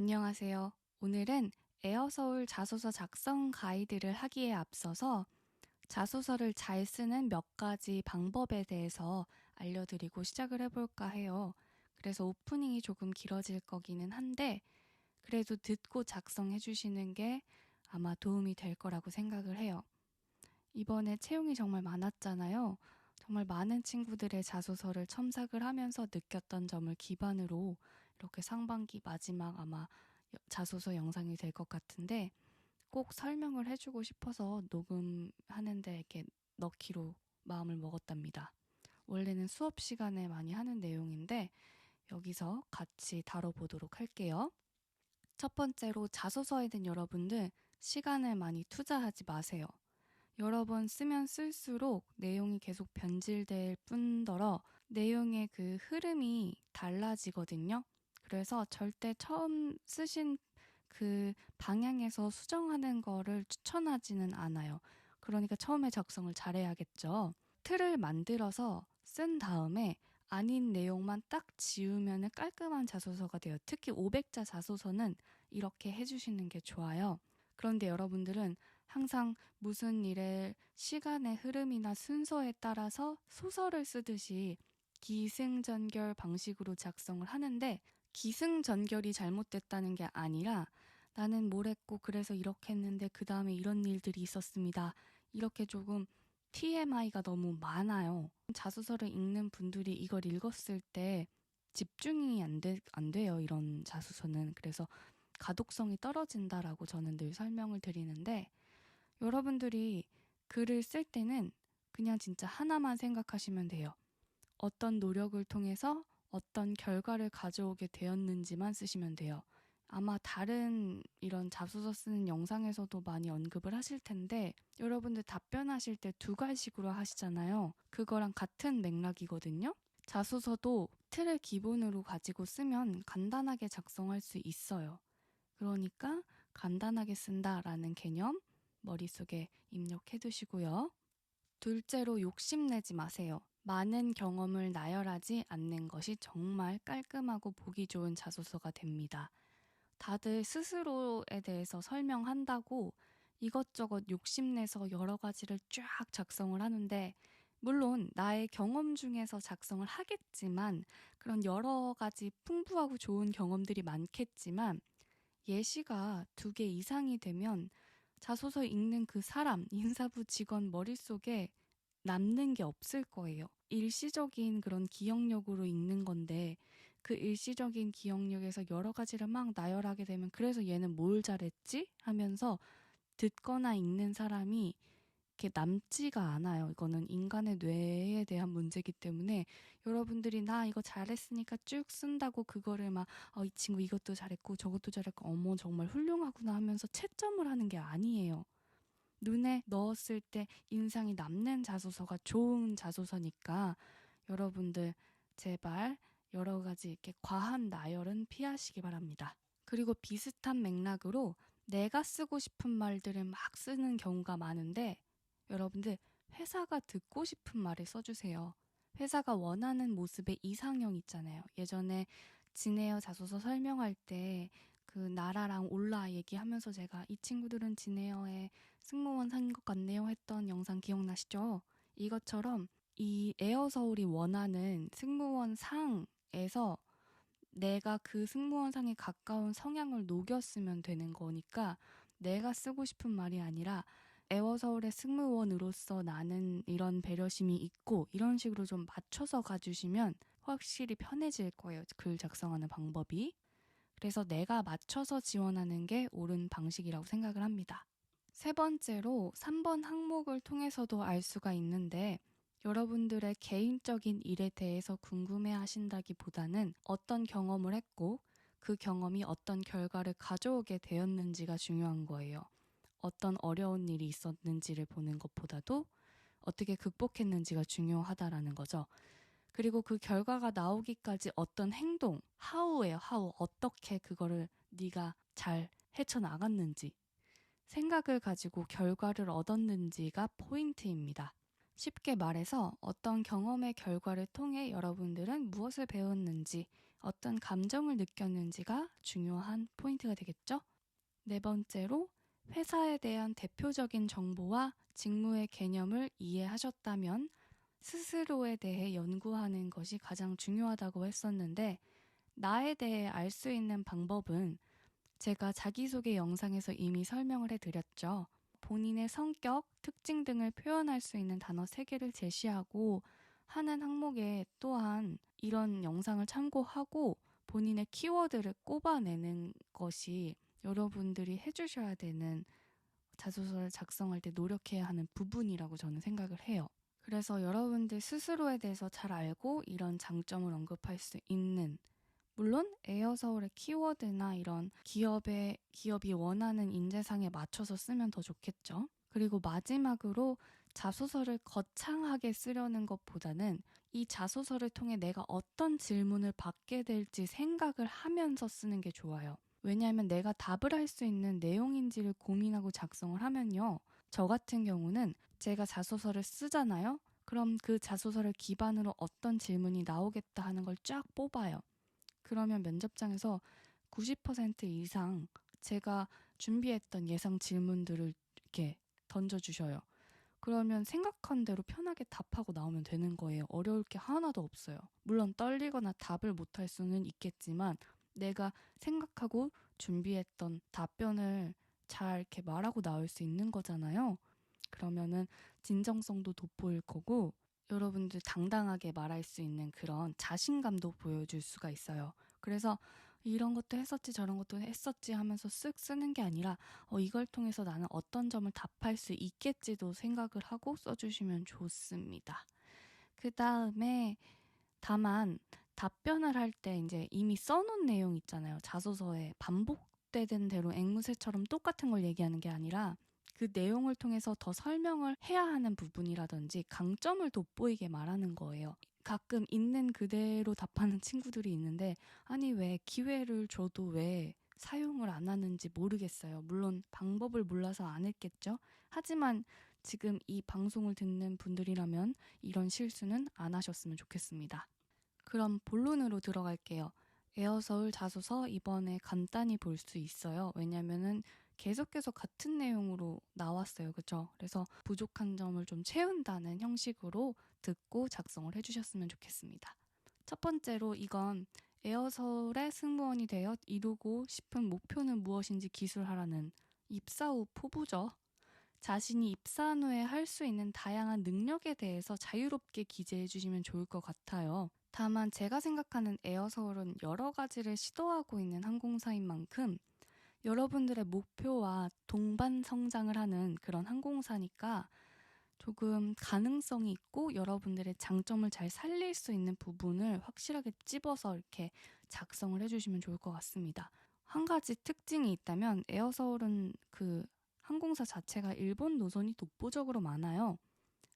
안녕하세요. 오늘은 에어서울 자소서 작성 가이드를 하기에 앞서서 자소서를 잘 쓰는 몇 가지 방법에 대해서 알려드리고 시작을 해볼까 해요. 그래서 오프닝이 조금 길어질 거기는 한데 그래도 듣고 작성해 주시는 게 아마 도움이 될 거라고 생각을 해요. 이번에 채용이 정말 많았잖아요. 정말 많은 친구들의 자소서를 첨삭을 하면서 느꼈던 점을 기반으로 이렇게 상반기 마지막 아마 자소서 영상이 될 것 같은데 꼭 설명을 해주고 싶어서 녹음하는데 이렇게 넣기로 마음을 먹었답니다. 원래는 수업 시간에 많이 하는 내용인데 여기서 같이 다뤄보도록 할게요. 첫 번째로 자소서에 든 여러분들 시간을 많이 투자하지 마세요. 여러 번 쓰면 쓸수록 내용이 계속 변질될 뿐더러 내용의 그 흐름이 달라지거든요. 그래서 절대 처음 쓰신 그 방향에서 수정하는 거를 추천하지는 않아요. 그러니까 처음에 작성을 잘해야겠죠. 틀을 만들어서 쓴 다음에 아닌 내용만 딱 지우면 깔끔한 자소서가 돼요. 특히 500자 자소서는 이렇게 해주시는 게 좋아요. 그런데 여러분들은 항상 무슨 일의 시간의 흐름이나 순서에 따라서 소설을 쓰듯이 기승전결 방식으로 작성을 하는데 기승전결이 잘못됐다는 게 아니라 나는 뭘 했고 그래서 이렇게 했는데 그 다음에 이런 일들이 있었습니다. 이렇게 조금 TMI가 너무 많아요. 자소서를 읽는 분들이 이걸 읽었을 때 집중이 안 돼요. 이런 자소서는. 그래서 가독성이 떨어진다라고 저는 늘 설명을 드리는데 여러분들이 글을 쓸 때는 그냥 진짜 하나만 생각하시면 돼요. 어떤 노력을 통해서 어떤 결과를 가져오게 되었는지만 쓰시면 돼요. 아마 다른 이런 자소서 쓰는 영상에서도 많이 언급을 하실 텐데 여러분들 답변하실 때 두 가지식으로 하시잖아요. 그거랑 같은 맥락이거든요. 자소서도 틀을 기본으로 가지고 쓰면 간단하게 작성할 수 있어요. 그러니까 간단하게 쓴다라는 개념 머릿속에 입력해 두시고요. 둘째로 욕심내지 마세요. 많은 경험을 나열하지 않는 것이 정말 깔끔하고 보기 좋은 자소서가 됩니다. 다들 스스로에 대해서 설명한다고 이것저것 욕심내서 여러 가지를 쫙 작성을 하는데 물론 나의 경험 중에서 작성을 하겠지만 그런 여러 가지 풍부하고 좋은 경험들이 많겠지만 예시가 2개 이상이 되면 자소서 읽는 그 사람, 인사부 직원 머릿속에 남는 게 없을 거예요. 일시적인 그런 기억력으로 읽는 건데 그 일시적인 기억력에서 여러 가지를 막 나열하게 되면 그래서 얘는 뭘 잘했지? 하면서 듣거나 읽는 사람이 이렇게 남지가 않아요. 이거는 인간의 뇌에 대한 문제이기 때문에 여러분들이 나 이거 잘했으니까 쭉 쓴다고 그거를 막 이 친구 이것도 잘했고 저것도 잘했고 어머 정말 훌륭하구나 하면서 채점을 하는 게 아니에요. 눈에 넣었을 때 인상이 남는 자소서가 좋은 자소서니까 여러분들 제발 여러 가지 이렇게 과한 나열은 피하시기 바랍니다. 그리고 비슷한 맥락으로 내가 쓰고 싶은 말들을 막 쓰는 경우가 많은데 여러분들 회사가 듣고 싶은 말을 써주세요. 회사가 원하는 모습의 이상형 있잖아요. 예전에 진에어 자소서 설명할 때 그 나라랑 올라 얘기하면서 제가 이 친구들은 진에어의 승무원 상인 것 같네요 했던 영상 기억나시죠? 이것처럼 이 에어서울이 원하는 승무원 상에서 내가 그 승무원 상에 가까운 성향을 녹였으면 되는 거니까 내가 쓰고 싶은 말이 아니라 에어서울의 승무원으로서 나는 이런 배려심이 있고 이런 식으로 좀 맞춰서 가주시면 확실히 편해질 거예요. 글 작성하는 방법이. 그래서 내가 맞춰서 지원하는 게 옳은 방식이라고 생각을 합니다. 세 번째로 3번 항목을 통해서도 알 수가 있는데 여러분들의 개인적인 일에 대해서 궁금해 하신다기보다는 어떤 경험을 했고 그 경험이 어떤 결과를 가져오게 되었는지가 중요한 거예요. 어떤 어려운 일이 있었는지를 보는 것보다도 어떻게 극복했는지가 중요하다라는 거죠. 그리고 그 결과가 나오기까지 어떤 행동, how예요, how. 어떻게 그거를 네가 잘 헤쳐나갔는지, 생각을 가지고 결과를 얻었는지가 포인트입니다. 쉽게 말해서 어떤 경험의 결과를 통해 여러분들은 무엇을 배웠는지, 어떤 감정을 느꼈는지가 중요한 포인트가 되겠죠? 네 번째로, 회사에 대한 대표적인 정보와 직무의 개념을 이해하셨다면 스스로에 대해 연구하는 것이 가장 중요하다고 했었는데, 나에 대해 알 수 있는 방법은 제가 자기소개 영상에서 이미 설명을 해드렸죠. 본인의 성격, 특징 등을 표현할 수 있는 단어 3개를 제시하고 하는 항목에 또한 이런 영상을 참고하고 본인의 키워드를 꼽아내는 것이 여러분들이 해주셔야 되는 자소서를 작성할 때 노력해야 하는 부분이라고 저는 생각을 해요. 그래서 여러분들 스스로에 대해서 잘 알고 이런 장점을 언급할 수 있는, 물론 에어서울의 키워드나 이런 기업이 원하는 인재상에 맞춰서 쓰면 더 좋겠죠. 그리고 마지막으로 자소서를 거창하게 쓰려는 것보다는 이 자소서를 통해 내가 어떤 질문을 받게 될지 생각을 하면서 쓰는 게 좋아요. 왜냐하면 내가 답을 할 수 있는 내용인지를 고민하고 작성을 하면요. 저 같은 경우는 제가 자소서를 쓰잖아요. 그럼 그 자소서를 기반으로 어떤 질문이 나오겠다 하는 걸 쫙 뽑아요. 그러면 면접장에서 90% 이상 제가 준비했던 예상 질문들을 이렇게 던져주셔요. 그러면 생각한 대로 편하게 답하고 나오면 되는 거예요. 어려울 게 하나도 없어요. 물론 떨리거나 답을 못할 수는 있겠지만 내가 생각하고 준비했던 답변을 잘 이렇게 말하고 나올 수 있는 거잖아요. 그러면은 진정성도 돋보일 거고 여러분들 당당하게 말할 수 있는 그런 자신감도 보여줄 수가 있어요. 그래서 이런 것도 했었지 저런 것도 했었지 하면서 쓱 쓰는 게 아니라 이걸 통해서 나는 어떤 점을 답할 수 있겠지도 생각을 하고 써주시면 좋습니다. 그 다음에 다만 답변을 할 때 이제 이미 써놓은 내용 있잖아요. 자소서에 반복되는 대로 앵무새처럼 똑같은 걸 얘기하는 게 아니라 그 내용을 통해서 더 설명을 해야 하는 부분이라든지 강점을 돋보이게 말하는 거예요. 가끔 있는 그대로 답하는 친구들이 있는데 아니 왜 기회를 줘도 왜 사용을 안 하는지 모르겠어요. 물론 방법을 몰라서 안 했겠죠. 하지만 지금 이 방송을 듣는 분들이라면 이런 실수는 안 하셨으면 좋겠습니다. 그럼 본론으로 들어갈게요. 에어서울 자소서 이번에 간단히 볼 수 있어요. 왜냐면은 계속해서 같은 내용으로 나왔어요. 그죠? 그래서 부족한 점을 좀 채운다는 형식으로 듣고 작성을 해주셨으면 좋겠습니다. 첫 번째로 이건 에어서울의 승무원이 되어 이루고 싶은 목표는 무엇인지 기술하라는 입사 후 포부죠. 자신이 입사한 후에 할 수 있는 다양한 능력에 대해서 자유롭게 기재해 주시면 좋을 것 같아요. 다만 제가 생각하는 에어서울은 여러 가지를 시도하고 있는 항공사인 만큼 여러분들의 목표와 동반 성장을 하는 그런 항공사니까 조금 가능성이 있고 여러분들의 장점을 잘 살릴 수 있는 부분을 확실하게 찝어서 이렇게 작성을 해주시면 좋을 것 같습니다. 한 가지 특징이 있다면 에어서울은 그 항공사 자체가 일본 노선이 독보적으로 많아요.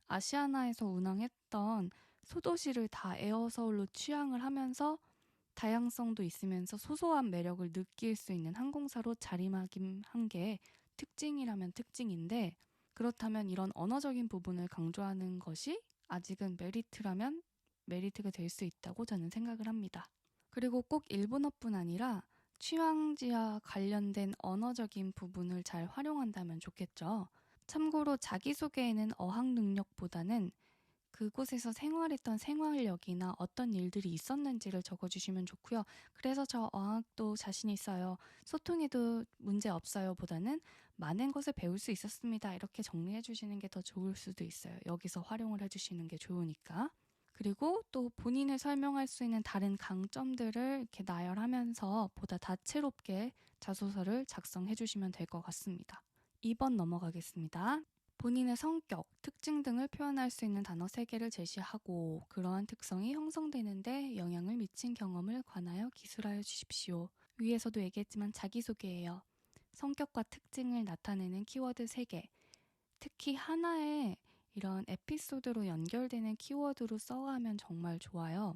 아시아나에서 운항했던 소도시를 다 에어서울로 취항을 하면서 다양성도 있으면서 소소한 매력을 느낄 수 있는 항공사로 자리매김한 게 특징이라면 특징인데, 그렇다면 이런 언어적인 부분을 강조하는 것이 아직은 메리트라면 메리트가 될 수 있다고 저는 생각을 합니다. 그리고 꼭 일본어뿐 아니라 취향지와 관련된 언어적인 부분을 잘 활용한다면 좋겠죠. 참고로 자기소개에는 어학 능력보다는 그곳에서 생활했던 생활력이나 어떤 일들이 있었는지를 적어주시면 좋고요. 그래서 저 어학도 자신 있어요. 소통에도 문제 없어요. 보다는 많은 것을 배울 수 있었습니다. 이렇게 정리해 주시는 게 더 좋을 수도 있어요. 여기서 활용을 해주시는 게 좋으니까. 그리고 또 본인을 설명할 수 있는 다른 강점들을 이렇게 나열하면서 보다 다채롭게 자소서를 작성해 주시면 될 것 같습니다. 2번 넘어가겠습니다. 본인의 성격, 특징 등을 표현할 수 있는 단어 3개를 제시하고 그러한 특성이 형성되는데 영향을 미친 경험을 관하여 기술하여 주십시오. 위에서도 얘기했지만 자기소개예요. 성격과 특징을 나타내는 키워드 3개. 특히 하나의 이런 에피소드로 연결되는 키워드로 써가면 정말 좋아요.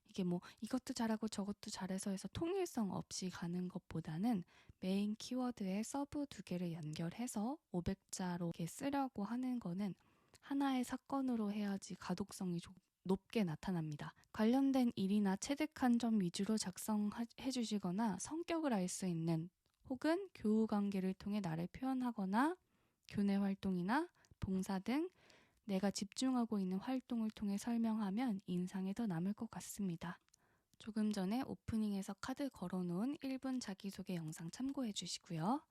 이게 뭐 이것도 잘하고 저것도 잘해서 해서 통일성 없이 가는 것보다는 메인 키워드에 서브 2개를 연결해서 500자로 이렇게 쓰려고 하는 거는 하나의 사건으로 해야지 가독성이 높게 나타납니다. 관련된 일이나 체득한 점 위주로 작성해 주시거나 성격을 알 수 있는 혹은 교우 관계를 통해 나를 표현하거나 교내 활동이나 봉사 등 내가 집중하고 있는 활동을 통해 설명하면 인상에 더 남을 것 같습니다. 조금 전에 오프닝에서 카드 걸어놓은 1분 자기소개 영상 참고해 주시고요.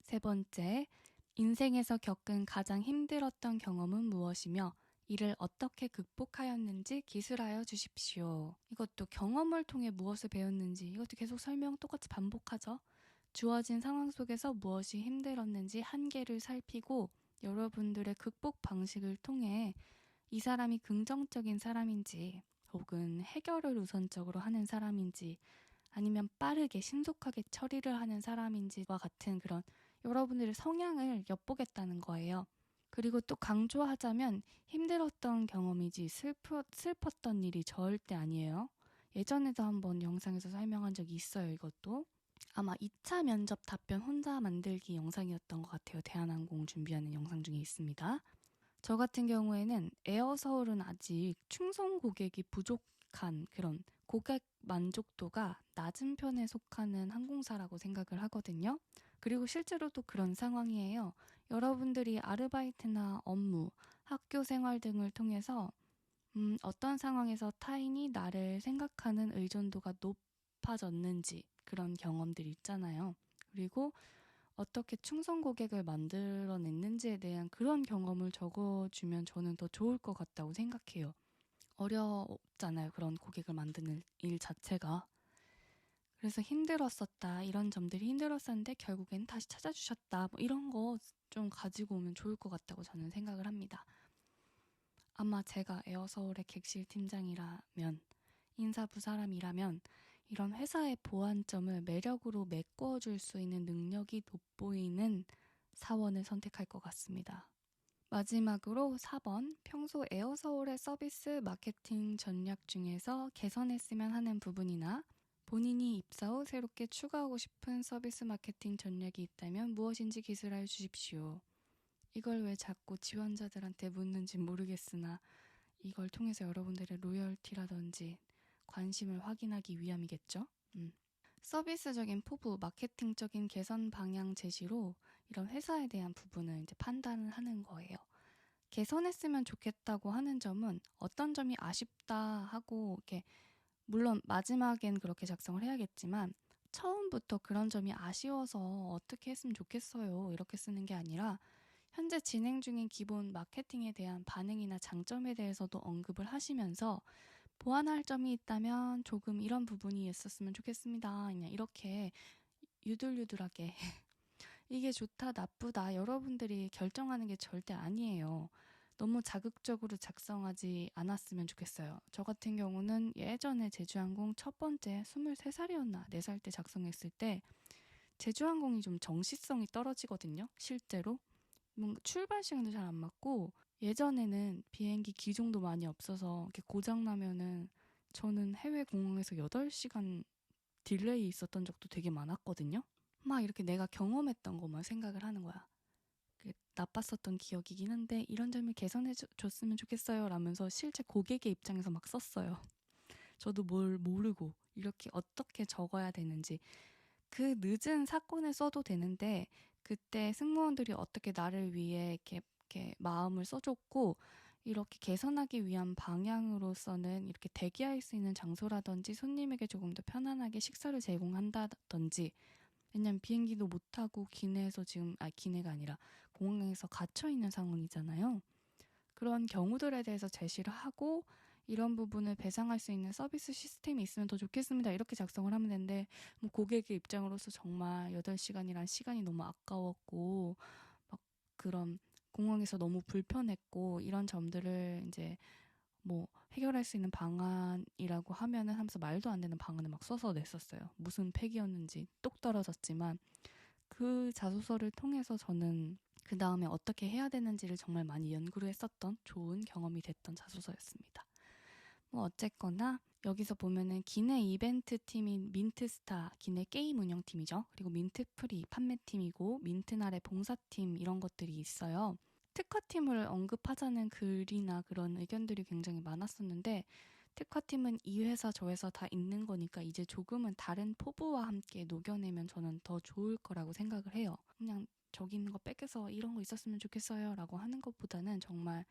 세 번째, 인생에서 겪은 가장 힘들었던 경험은 무엇이며 이를 어떻게 극복하였는지 기술하여 주십시오. 이것도 경험을 통해 무엇을 배웠는지 이것도 계속 설명 똑같이 반복하죠. 주어진 상황 속에서 무엇이 힘들었는지 한계를 살피고 여러분들의 극복 방식을 통해 이 사람이 긍정적인 사람인지 혹은 해결을 우선적으로 하는 사람인지 아니면 빠르게 신속하게 처리를 하는 사람인지와 같은 그런 여러분들의 성향을 엿보겠다는 거예요. 그리고 또 강조하자면 힘들었던 경험이지 슬펐던 일이 절대 아니에요. 예전에도 한번 영상에서 설명한 적이 있어요. 이것도. 아마 2차 면접 답변 혼자 만들기 영상이었던 것 같아요. 대한항공 준비하는 영상 중에 있습니다. 저 같은 경우에는 에어서울은 아직 충성 고객이 부족한 그런 고객 만족도가 낮은 편에 속하는 항공사라고 생각을 하거든요. 그리고 실제로도 그런 상황이에요. 여러분들이 아르바이트나 업무, 학교 생활 등을 통해서 어떤 상황에서 타인이 나를 생각하는 의존도가 높아졌는지 그런 경험들이 있잖아요. 그리고 어떻게 충성 고객을 만들어냈는지에 대한 그런 경험을 적어주면 저는 더 좋을 것 같다고 생각해요. 어렵잖아요. 그런 고객을 만드는 일 자체가. 그래서 힘들었었다. 이런 점들이 힘들었었는데 결국엔 다시 찾아주셨다. 뭐 이런 거 좀 가지고 오면 좋을 것 같다고 저는 생각을 합니다. 아마 제가 에어서울의 객실 팀장이라면, 인사부 사람이라면 이런 회사의 보완점을 매력으로 메꿔줄 수 있는 능력이 돋보이는 사원을 선택할 것 같습니다. 마지막으로 4번, 평소 에어서울의 서비스 마케팅 전략 중에서 개선했으면 하는 부분이나 본인이 입사 후 새롭게 추가하고 싶은 서비스 마케팅 전략이 있다면 무엇인지 기술하여 주십시오. 이걸 왜 자꾸 지원자들한테 묻는지 모르겠으나 이걸 통해서 여러분들의 로열티라든지 관심을 확인하기 위함이겠죠? 서비스적인 포부, 마케팅적인 개선 방향 제시로 이런 회사에 대한 부분을 이제 판단을 하는 거예요. 개선했으면 좋겠다고 하는 점은 어떤 점이 아쉽다 하고 이렇게 물론 마지막엔 그렇게 작성을 해야겠지만 처음부터 그런 점이 아쉬워서 어떻게 했으면 좋겠어요 이렇게 쓰는 게 아니라 현재 진행 중인 기본 마케팅에 대한 반응이나 장점에 대해서도 언급을 하시면서 보완할 점이 있다면 조금 이런 부분이 있었으면 좋겠습니다. 그냥 이렇게 유들유들하게 이게 좋다 나쁘다 여러분들이 결정하는 게 절대 아니에요. 너무 자극적으로 작성하지 않았으면 좋겠어요. 저 같은 경우는 예전에 제주항공 첫 번째 23살이었나 4살 때 작성했을 때 제주항공이 좀 정시성이 떨어지거든요. 실제로. 뭔가 출발 시간도 잘 안 맞고 예전에는 비행기 기종도 많이 없어서 이렇게 고장 나면은 저는 해외 공항에서 8시간 딜레이 있었던 적도 되게 많았거든요. 막 이렇게 내가 경험했던 것만 생각을 하는 거야. 나빴었던 기억이긴 한데 이런 점을 개선해 줬으면 좋겠어요 라면서 실제 고객의 입장에서 막 썼어요. 저도 뭘 모르고 이렇게 어떻게 적어야 되는지 그 늦은 사건에 써도 되는데 그때 승무원들이 어떻게 나를 위해 이렇게 마음을 써줬고 이렇게 개선하기 위한 방향으로서는 이렇게 대기할 수 있는 장소라든지 손님에게 조금 더 편안하게 식사를 제공한다든지 왜냐면 비행기도 못 타고 기내에서 지금 기내가 아니라 공항에서 갇혀 있는 상황이잖아요. 그런 경우들에 대해서 제시를 하고 이런 부분을 배상할 수 있는 서비스 시스템이 있으면 더 좋겠습니다. 이렇게 작성을 하면 되는데 뭐 고객의 입장으로서 정말 8시간이란 시간이 너무 아까웠고 막 그런 공항에서 너무 불편했고 이런 점들을 이제 뭐 해결할 수 있는 방안이라고 하면은 하면서 말도 안 되는 방안을 막 써서 냈었어요. 무슨 팩이었는지 똑 떨어졌지만 그 자소서를 통해서 저는 그 다음에 어떻게 해야 되는지를 정말 많이 연구를 했었던 좋은 경험이 됐던 자소서였습니다. 뭐 어쨌거나 여기서 보면은 기내 이벤트 팀인 민트스타, 기내 게임 운영팀이죠. 그리고 민트프리 판매팀이고 민트날의 봉사팀 이런 것들이 있어요. 특화팀을 언급하자는 글이나 그런 의견들이 굉장히 많았었는데, 특화팀은 이 회사 저 회사 다 있는 거니까 이제 조금은 다른 포부와 함께 녹여내면 저는 더 좋을 거라고 생각을 해요. 그냥 저기 있는 거 뺏겨서 이런 거 있었으면 좋겠어요 라고 하는 것보다는 정말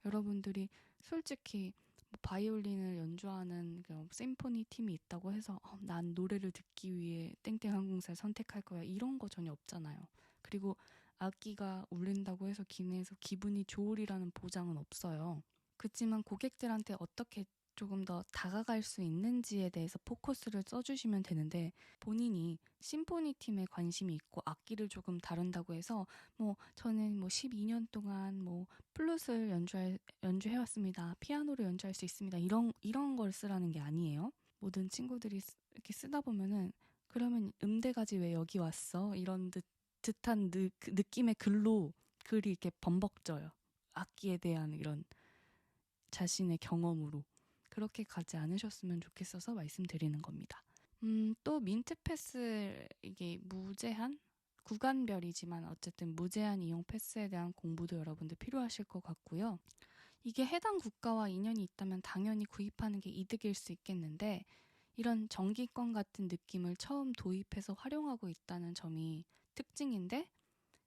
여러분들이 솔직히 뭐 바이올린을 연주하는 그런 심포니 팀이 있다고 해서 난 노래를 듣기 위해 땡땡 항공사를 선택할 거야 이런 거 전혀 없잖아요. 그리고 악기가 울린다고 해서 기내에서 기분이 좋으리라는 보장은 없어요. 그렇지만 고객들한테 어떻게 조금 더 다가갈 수 있는지에 대해서 포커스를 써주시면 되는데, 본인이 심포니 팀에 관심이 있고 악기를 조금 다룬다고 해서 뭐 저는 뭐 12년 동안 뭐 플룻을 연주해왔습니다. 피아노를 연주할 수 있습니다. 이런 걸 쓰라는 게 아니에요. 모든 친구들이 이렇게 쓰다 보면은 그러면 음대가지 왜 여기 왔어? 이런 듯한 그 느낌의 글이 이렇게 범벅져요. 악기에 대한 이런 자신의 경험으로. 그렇게 가지 않으셨으면 좋겠어서 말씀드리는 겁니다. 또 민트 패스 이게 무제한? 구간별이지만 어쨌든 무제한 이용 패스에 대한 공부도 여러분들 필요하실 것 같고요. 이게 해당 국가와 인연이 있다면 당연히 구입하는 게 이득일 수 있겠는데, 이런 정기권 같은 느낌을 처음 도입해서 활용하고 있다는 점이 특징인데,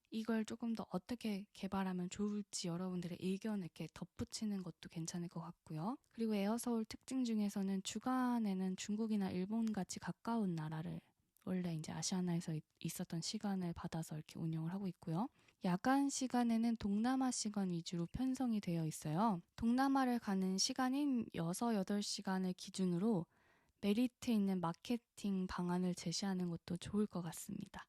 이걸 조금 더 어떻게 개발하면 좋을지 여러분들의 의견을 이렇게 덧붙이는 것도 괜찮을 것 같고요. 그리고 에어서울 특징 중에서는 주간에는 중국이나 일본 같이 가까운 나라를 원래 이제 아시아나에서 있었던 시간을 받아서 이렇게 운영을 하고 있고요. 야간 시간에는 동남아 시간 위주로 편성이 되어 있어요. 동남아를 가는 시간인 6, 8시간을 기준으로 메리트 있는 마케팅 방안을 제시하는 것도 좋을 것 같습니다.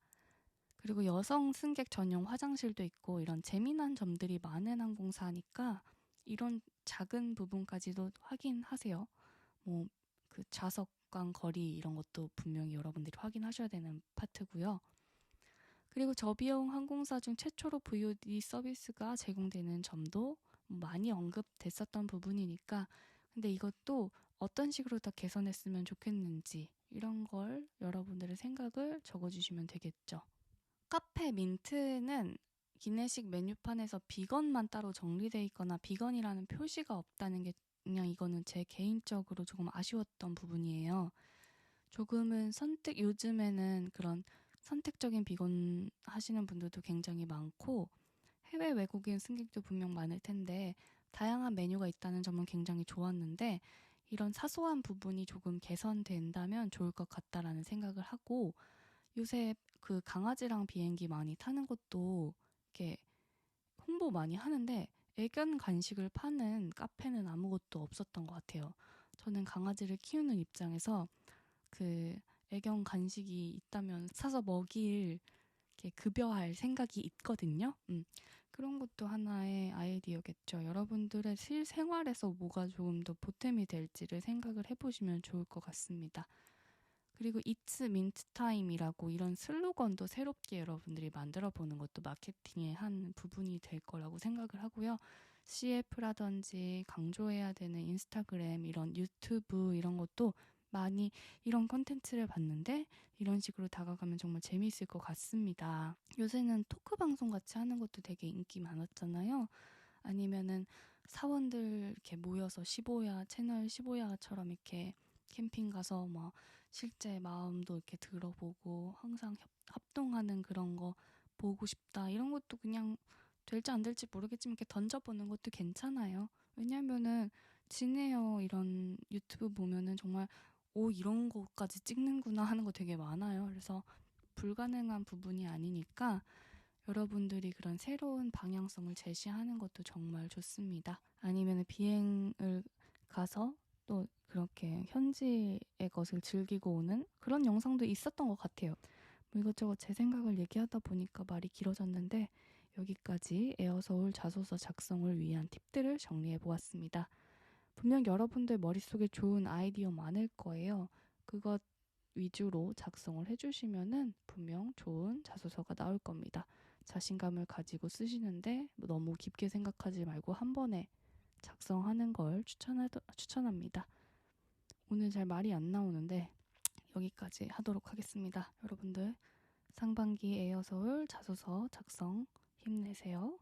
그리고 여성 승객 전용 화장실도 있고 이런 재미난 점들이 많은 항공사니까 이런 작은 부분까지도 확인하세요. 뭐 그 좌석간 거리 이런 것도 분명히 여러분들이 확인하셔야 되는 파트고요. 그리고 저비용 항공사 중 최초로 VOD 서비스가 제공되는 점도 많이 언급됐었던 부분이니까, 근데 이것도 어떤 식으로 더 개선했으면 좋겠는지 이런 걸 여러분들의 생각을 적어주시면 되겠죠. 카페 민트는 기내식 메뉴판에서 비건만 따로 정리되어 있거나 비건이라는 표시가 없다는 게 그냥 이거는 제 개인적으로 조금 아쉬웠던 부분이에요. 조금은 요즘에는 그런 선택적인 비건 하시는 분들도 굉장히 많고 해외 외국인 승객도 분명 많을 텐데 다양한 메뉴가 있다는 점은 굉장히 좋았는데, 이런 사소한 부분이 조금 개선된다면 좋을 것 같다라는 생각을 하고, 요새 그 강아지랑 비행기 많이 타는 것도 이렇게 홍보 많이 하는데 애견 간식을 파는 카페는 아무것도 없었던 것 같아요. 저는 강아지를 키우는 입장에서 그 애견 간식이 있다면 사서 먹일 이렇게 급여할 생각이 있거든요. 그런 것도 하나의 아이디어겠죠. 여러분들의 실생활에서 뭐가 조금 더 보탬이 될지를 생각을 해보시면 좋을 것 같습니다. 그리고 It's Mint Time이라고 이런 슬로건도 새롭게 여러분들이 만들어 보는 것도 마케팅의 한 부분이 될 거라고 생각을 하고요. CF라든지 강조해야 되는 인스타그램, 이런 유튜브 이런 것도 많이 이런 컨텐츠를 봤는데 이런 식으로 다가가면 정말 재미있을 것 같습니다. 요새는 토크 방송 같이 하는 것도 되게 인기 많았잖아요. 아니면은 사원들 이렇게 모여서 채널 15야처럼 이렇게 캠핑 가서 막 실제 마음도 이렇게 들어보고 항상 합동하는 그런 거 보고 싶다. 이런 것도 그냥 될지 안 될지 모르겠지만 이렇게 던져보는 것도 괜찮아요. 왜냐면은 진에어 이런 유튜브 보면은 정말 이런 거까지 찍는구나 하는 거 되게 많아요. 그래서 불가능한 부분이 아니니까 여러분들이 그런 새로운 방향성을 제시하는 것도 정말 좋습니다. 아니면 비행을 가서 또 그렇게 현지의 것을 즐기고 오는 그런 영상도 있었던 것 같아요. 뭐 이것저것 제 생각을 얘기하다 보니까 말이 길어졌는데, 여기까지 에어서울 자소서 작성을 위한 팁들을 정리해 보았습니다. 분명 여러분들 머릿속에 좋은 아이디어 많을 거예요. 그것 위주로 작성을 해주시면은 분명 좋은 자소서가 나올 겁니다. 자신감을 가지고 쓰시는데 너무 깊게 생각하지 말고 한 번에 작성하는 걸 추천합니다. 오늘 잘 말이 안 나오는데 여기까지 하도록 하겠습니다. 여러분들 상반기 에어서울 자소서 작성 힘내세요.